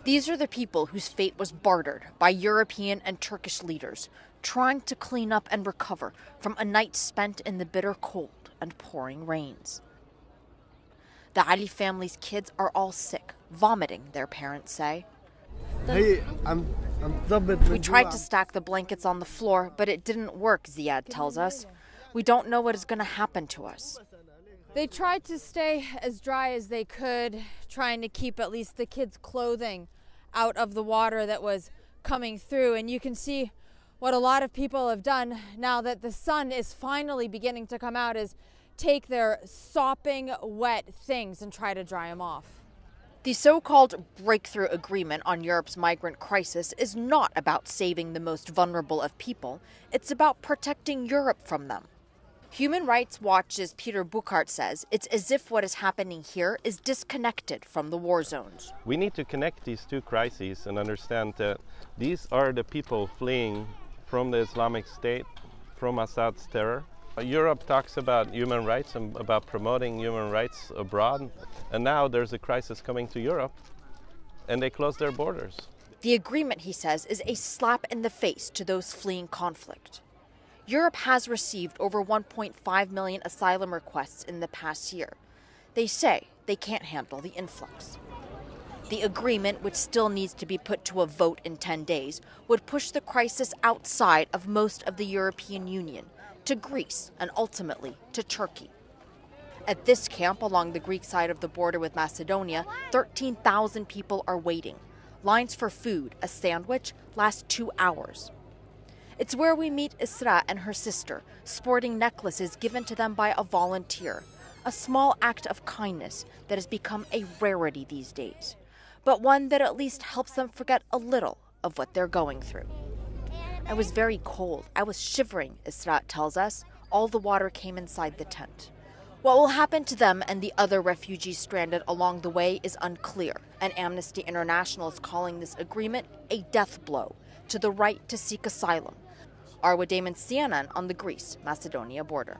These are the people whose fate was bartered by European and Turkish leaders, trying to clean up and recover from a night spent in the bitter cold and pouring rains. The Ali family's kids are all sick, vomiting, their parents say. We tried to stack the blankets on the floor, but it didn't work, Ziad tells us. We don't know what is going to happen to us. They tried to stay as dry as they could, trying to keep at least the kids' clothing out of the water that was coming through. And you can see what a lot of people have done now that the sun is finally beginning to come out is take their sopping wet things and try to dry them off. The so-called breakthrough agreement on Europe's migrant crisis is not about saving the most vulnerable of people. It's about protecting Europe from them. Human Rights Watch's Peter Buchart says it's as if what is happening here is disconnected from the war zones. We need to connect these two crises and understand that these are the people fleeing from the Islamic State, from Assad's terror. Europe talks about human rights and about promoting human rights abroad, and now there's a crisis coming to Europe, and they close their borders. The agreement, he says, is a slap in the face to those fleeing conflict. Europe has received over 1.5 million asylum requests in the past year. They say they can't handle the influx. The agreement, which still needs to be put to a vote in 10 days, would push the crisis outside of most of the European Union, to Greece and ultimately to Turkey. At this camp along the Greek side of the border with Macedonia, 13,000 people are waiting. Lines for food, a sandwich, last 2 hours. It's where we meet Isra and her sister, sporting necklaces given to them by a volunteer, a small act of kindness that has become a rarity these days, but one that at least helps them forget a little of what they're going through. I was very cold. I was shivering, Isra tells us. All the water came inside the tent. What will happen to them and the other refugees stranded along the way is unclear, and Amnesty International is calling this agreement a death blow to the right to seek asylum. Arwa Damon, CNN, on the Greece-Macedonia border.